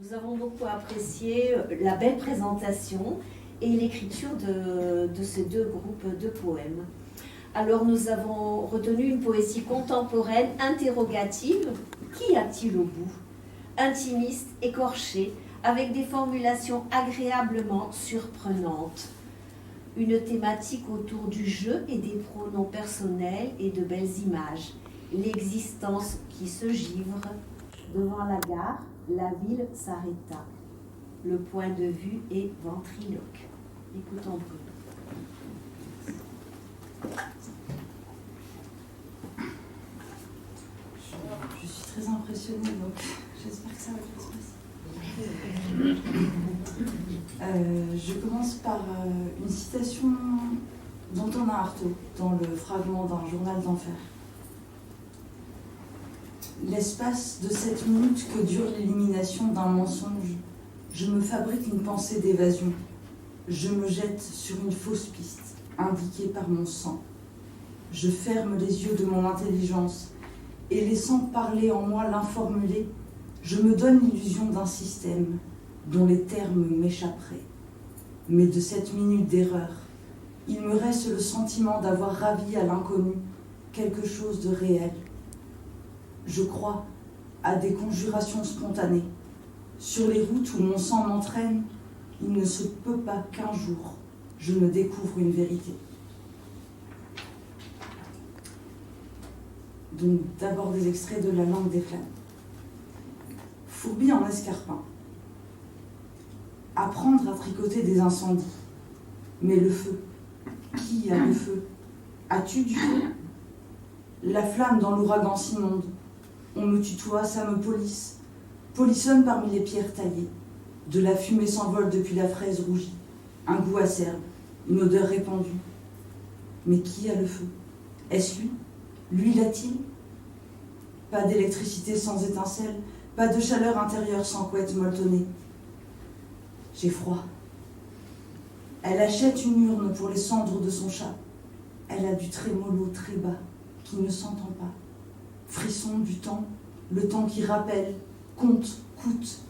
Nous avons beaucoup apprécié la belle présentation et l'écriture de ces deux groupes de poèmes. Alors nous avons retenu une poésie contemporaine interrogative. Qu'y a-t-il au bout? Intimiste, écorchée, avec des formulations agréablement surprenantes. Une thématique autour du jeu et des pronoms personnels et de belles images. L'existence qui se givre. Devant la gare, la ville s'arrêta. Le point de vue est ventriloque. Écoutons Bruno. Je suis très impressionnée, donc j'espère que ça va bien se passer. Je commence par une citation d'Antonin Artaud dans le fragment d'un journal d'enfer. L'espace de 7 minutes que dure l'élimination d'un mensonge, je me fabrique une pensée d'évasion. Je me jette sur une fausse piste, indiquée par mon sang. Je ferme les yeux de mon intelligence et laissant parler en moi l'informulé, je me donne l'illusion d'un système dont les termes m'échapperaient. Mais de cette minute d'erreur, il me reste le sentiment d'avoir ravi à l'inconnu quelque chose de réel. Je crois à des conjurations spontanées. Sur les routes où mon sang m'entraîne, il ne se peut pas qu'un jour je ne découvre une vérité. Donc d'abord des extraits de La langue des flammes. Fourbi en escarpin. Apprendre à tricoter des incendies. Mais le feu, qui a le feu? As-tu du feu? La flamme dans l'ouragan s'inonde. On me tutoie, ça me polisse. Polissonne parmi les pierres taillées. De la fumée s'envole depuis la fraise rougie. Un goût acerbe, une odeur répandue. Mais qui a le feu? Est-ce lui? Lui l'a-t-il? Pas d'électricité sans étincelle, pas de chaleur intérieure sans couette molletonnée. J'ai froid. Elle achète une urne pour les cendres de son chat. Elle a du trémolo très bas, qui ne s'entend pas. Frisson du temps, le temps qui rappelle, compte, coûte,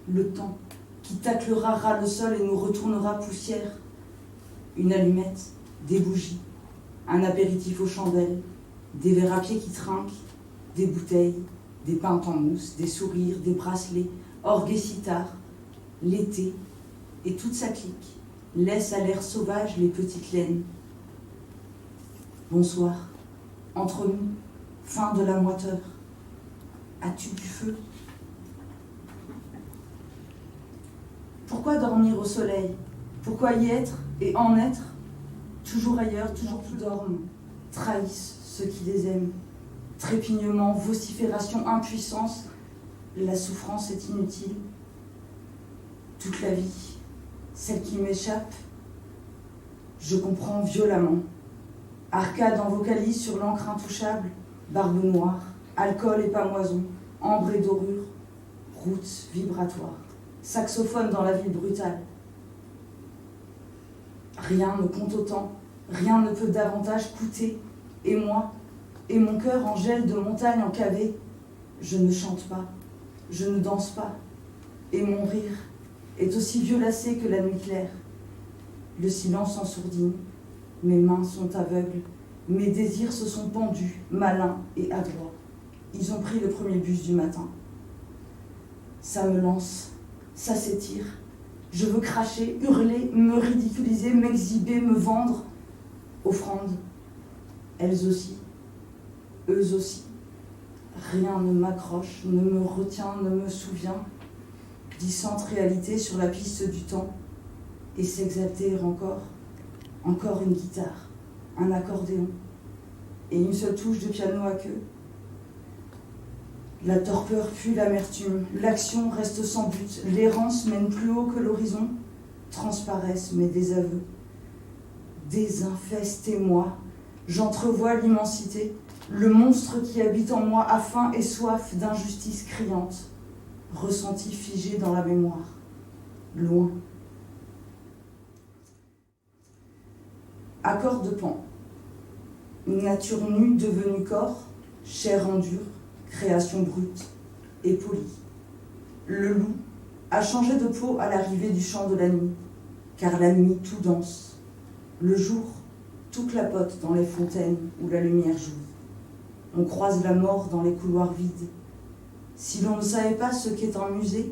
le temps qui taclera ras le sol et nous retournera poussière. Une allumette, des bougies, un apéritif aux chandelles, des verres à pied qui trinquent, des bouteilles, des pintes en mousse, des sourires, des bracelets, orgue et sitar, l'été et toute sa clique laisse à l'air sauvage les petites laines. Bonsoir, entre nous, fin de la moiteur. As-tu du feu? Pourquoi dormir au soleil? Pourquoi y être et en être? Toujours ailleurs, toujours qui dorment, trahissent ceux qui les aiment. Trépignement, vocifération, impuissance, la souffrance est inutile. Toute la vie, celle qui m'échappe, je comprends violemment. Arcade en vocalise sur l'encre intouchable, barbe noire, alcool et pamoison, ambre et dorure, route vibratoire, saxophone dans la ville brutale. Rien ne compte autant, rien ne peut davantage coûter, et moi, et mon cœur en gel de montagne encavée, je ne chante pas, je ne danse pas, et mon rire est aussi violacé que la nuit claire. Le silence ensourdine, mes mains sont aveugles, mes désirs se sont pendus, malins et adroits. Ils ont pris le premier bus du matin. Ça me lance, ça s'étire. Je veux cracher, hurler, me ridiculiser, m'exhiber, me vendre. Offrande, elles aussi, eux aussi. Rien ne m'accroche, ne me retient, ne me souvient. Glissante réalité sur la piste du temps. Et s'exalter encore une guitare, un accordéon, et une seule touche de piano à queue. La torpeur pue l'amertume, l'action reste sans but, l'errance mène plus haut que l'horizon, transparaissent mes désaveux. Désinfestez-moi, j'entrevois l'immensité, le monstre qui habite en moi a faim et soif d'injustice criante, ressenti figé dans la mémoire, loin. Accord de Pan. Nature nue devenue corps, chair en dur, création brute et polie. Le loup, a changé de peau à l'arrivée du chant de la nuit, car la nuit tout danse. Le jour, tout clapote dans les fontaines où la lumière jouit. On croise la mort dans les couloirs vides. Si l'on ne savait pas ce qu'est un musée,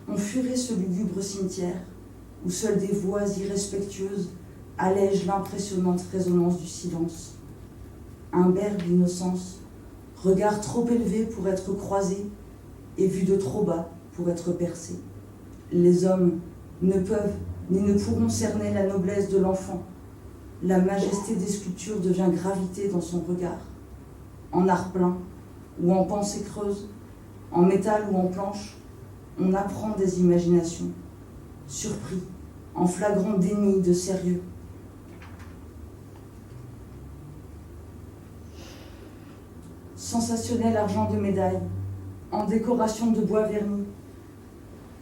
on fuirait ce lugubre cimetière où seules des voix irrespectueuses allègent l'impressionnante résonance du silence. Imberbe d'innocence, regard trop élevé pour être croisé et vue de trop bas pour être percé. Les hommes ne peuvent ni ne pourront cerner la noblesse de l'enfant. La majesté des sculptures devient gravité dans son regard. En art plein ou en pensée creuse, en métal ou en planche, on apprend des imaginations, surpris, en flagrant déni de sérieux. Sensationnel argent de médaille, en décoration de bois verni,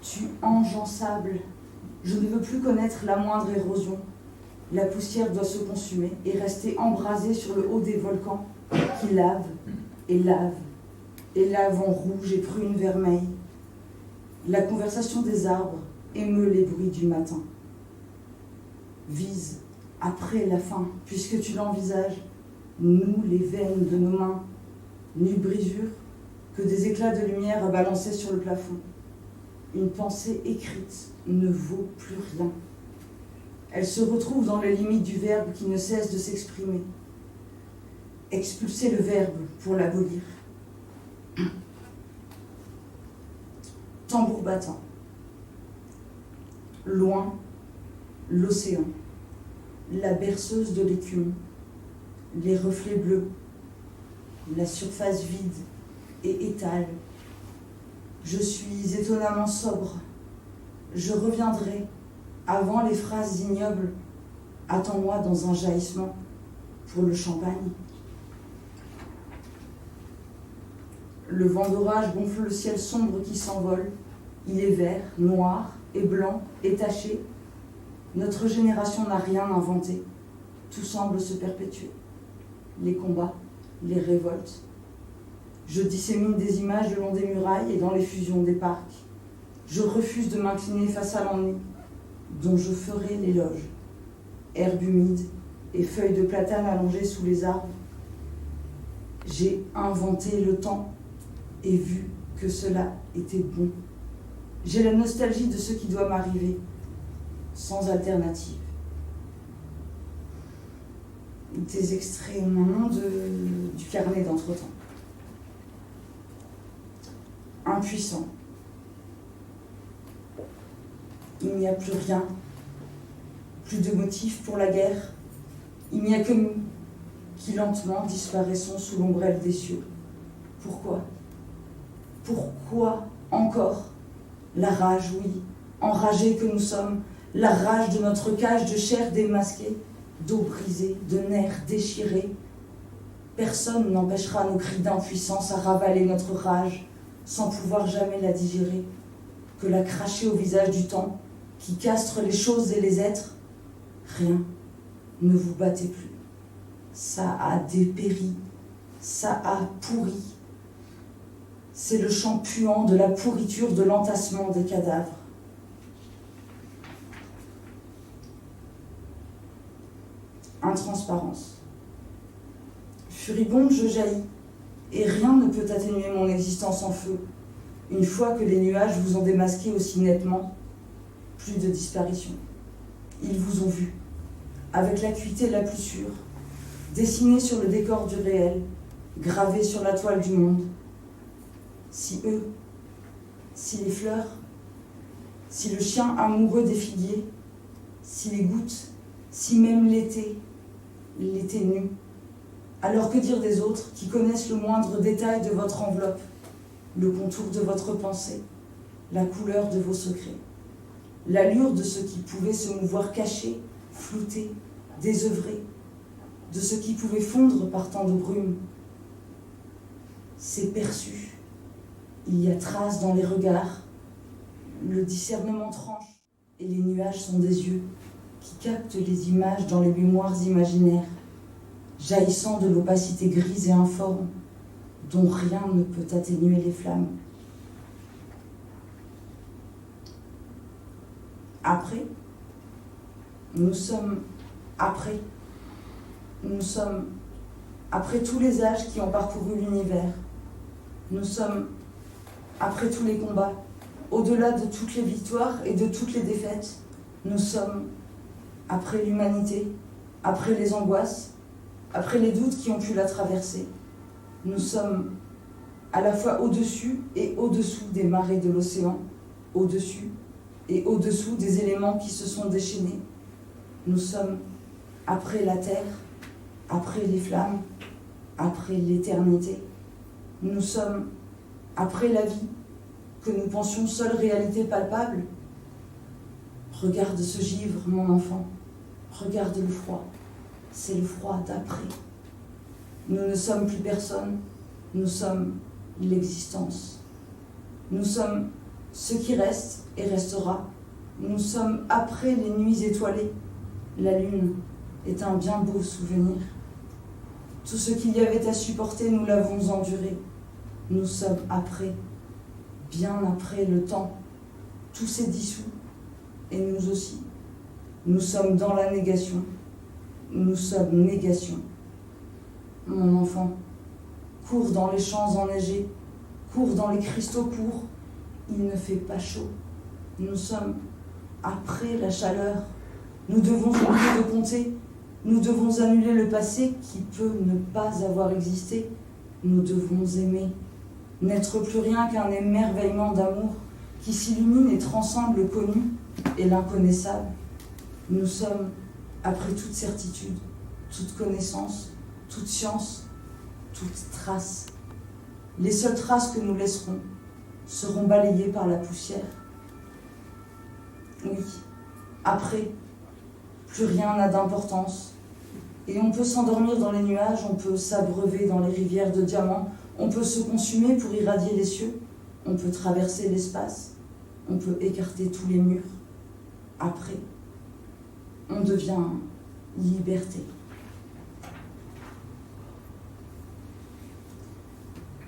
tu ange en sable, je ne veux plus connaître la moindre érosion. La poussière doit se consumer et rester embrasée sur le haut des volcans qui lavent et lavent et lavent en rouge et prune vermeil. La conversation des arbres émeut les bruits du matin. Vise, après la fin, puisque tu l'envisages, noue les veines de nos mains, nulle brisure que des éclats de lumière à balancer sur le plafond. Une pensée écrite ne vaut plus rien. Elle se retrouve dans les limites du verbe qui ne cesse de s'exprimer. Expulser le verbe pour l'abolir. Tambour battant. Loin, l'océan, la berceuse de l'écume, les reflets bleus, la surface vide et étale. Je suis étonnamment sobre. Je reviendrai avant les phrases ignobles. Attends-moi dans un jaillissement pour le champagne. Le vent d'orage gonfle le ciel sombre qui s'envole. Il est vert, noir et blanc et taché. Notre génération n'a rien inventé. Tout semble se perpétuer. Les combats, les révoltes. Je dissémine des images le long des murailles et dans les fusions des parcs. Je refuse de m'incliner face à l'ennui, dont je ferai l'éloge. Herbe humide et feuilles de platane allongées sous les arbres. J'ai inventé le temps et vu que cela était bon. J'ai la nostalgie de ce qui doit m'arriver, sans alternative. Des extraits maintenant du carnet d'entretemps. Impuissant. Il n'y a plus rien, plus de motifs pour la guerre. Il n'y a que nous qui lentement disparaissons sous l'ombrelle des cieux. Pourquoi ? Pourquoi encore ? La rage, oui, enragés que nous sommes, la rage de notre cage de chair démasquée, d'eau brisée, de nerfs déchirés. Personne n'empêchera nos cris d'impuissance à ravaler notre rage, sans pouvoir jamais la digérer, que la cracher au visage du temps, qui castre les choses et les êtres. Rien, ne vous battez plus. Ça a dépéri, ça a pourri. C'est le chant puant de la pourriture de l'entassement des cadavres. Intransparence. Furibonde, je jaillis, et rien ne peut atténuer mon existence en feu. Une fois que les nuages vous ont démasqué aussi nettement, plus de disparition. Ils vous ont vu, avec l'acuité la plus sûre, dessiné sur le décor du réel, gravé sur la toile du monde. Si eux, si les fleurs, si le chien amoureux des figuiers, si les gouttes, si même l'été nu. Alors que dire des autres qui connaissent le moindre détail de votre enveloppe, le contour de votre pensée, la couleur de vos secrets, l'allure de ce qui pouvait se mouvoir caché, flouté, désœuvré, de ce qui pouvait fondre par tant de brume. C'est perçu. Il y a trace dans les regards, le discernement tranche, et les nuages sont des yeux qui captent les images dans les mémoires imaginaires, jaillissant de l'opacité grise et informe, dont rien ne peut atténuer les flammes. après. Nous sommes après. Nous sommes après tous les âges qui ont parcouru l'univers. Nous sommes après tous les combats, au-delà de toutes les victoires et de toutes les défaites. Nous sommes après l'humanité, après les angoisses, après les doutes qui ont pu la traverser. Nous sommes à la fois au-dessus et au-dessous des marées de l'océan, au-dessus et au-dessous des éléments qui se sont déchaînés. Nous sommes après la terre, après les flammes, après l'éternité. Nous sommes après la vie, que nous pensions seule réalité palpable. Regarde ce givre, mon enfant, regarde le froid, c'est le froid d'après. Nous ne sommes plus personne, nous sommes l'existence. Nous sommes ce qui reste et restera. Nous sommes après les nuits étoilées. La lune est un bien beau souvenir. Tout ce qu'il y avait à supporter, nous l'avons enduré. Nous sommes après, bien après le temps. Tout s'est dissous, et nous aussi. Nous sommes dans la négation. Nous sommes négation. Mon enfant, cours dans les champs enneigés, cours dans les cristaux courts. Il ne fait pas chaud. Nous sommes après la chaleur. Nous devons oublier de compter. Nous devons annuler le passé qui peut ne pas avoir existé. Nous devons aimer. N'être plus rien qu'un émerveillement d'amour qui s'illumine et transcende le connu et l'inconnaissable. Nous sommes après toute certitude, toute connaissance, toute science, toute trace. Les seules traces que nous laisserons seront balayées par la poussière. Oui, après, plus rien n'a d'importance. Et on peut s'endormir dans les nuages, on peut s'abreuver dans les rivières de diamants, on peut se consumer pour irradier les cieux, on peut traverser l'espace, on peut écarter tous les murs. Après, on devient liberté.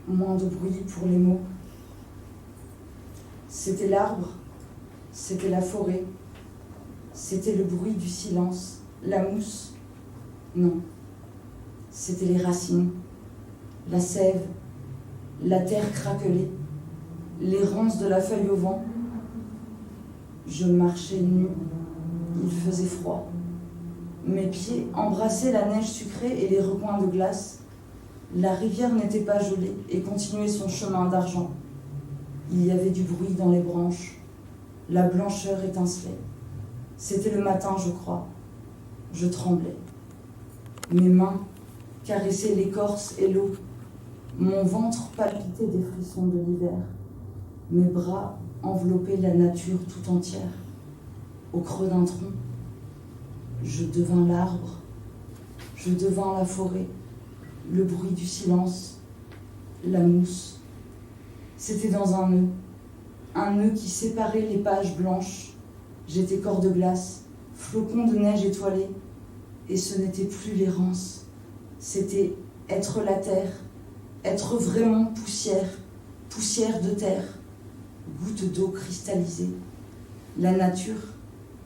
Moins de bruit pour les mots. C'était l'arbre, c'était la forêt, c'était le bruit du silence, la mousse. Non, c'était les racines, la sève, la terre craquelée, l'errance de la feuille au vent. Je marchais nu, il faisait froid. Mes pieds embrassaient la neige sucrée et les recoins de glace. La rivière n'était pas gelée et continuait son chemin d'argent. Il y avait du bruit dans les branches. La blancheur étincelait. C'était le matin, je crois. Je tremblais. Mes mains caressaient l'écorce et l'eau. Mon ventre palpitait des frissons de l'hiver. Mes bras enveloppaient la nature tout entière. Au creux d'un tronc, je devins l'arbre. Je devins la forêt. Le bruit du silence, la mousse. C'était dans un nœud qui séparait les pages blanches. J'étais corps de glace, flocon de neige étoilé, et ce n'était plus l'errance, c'était être la terre, être vraiment poussière, poussière de terre, goutte d'eau cristallisée. La nature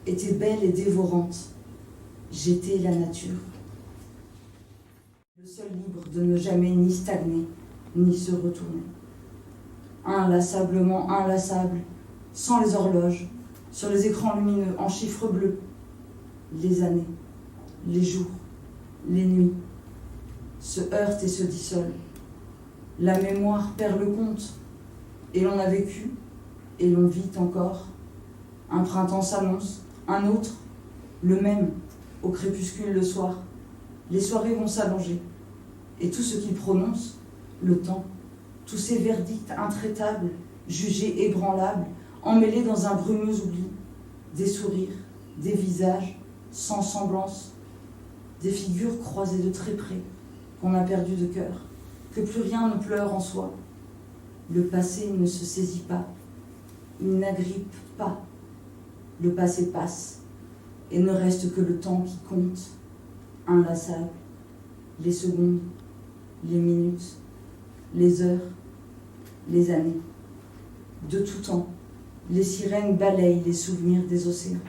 était belle et dévorante. J'étais la nature. Le seul libre de ne jamais ni stagner, ni se retourner. Inlassablement inlassable, sans les horloges, sur les écrans lumineux, en chiffres bleus. Les années, les jours, les nuits se heurtent et se dissolvent. La mémoire perd le compte, et l'on a vécu, et l'on vit encore. Un printemps s'annonce, un autre, le même, au crépuscule le soir. Les soirées vont s'allonger, et tout ce qu'il prononce, le temps, tous ces verdicts intraitables, jugés ébranlables, emmêlés dans un brumeux oubli, des sourires, des visages sans semblance, des figures croisées de très près, qu'on a perdu de cœur, que plus rien ne pleure en soi. Le passé ne se saisit pas, il n'agrippe pas. Le passé passe, et ne reste que le temps qui compte, inlassable, les secondes, les minutes, les heures, les années, de tout temps, Les sirènes balayent les souvenirs des océans.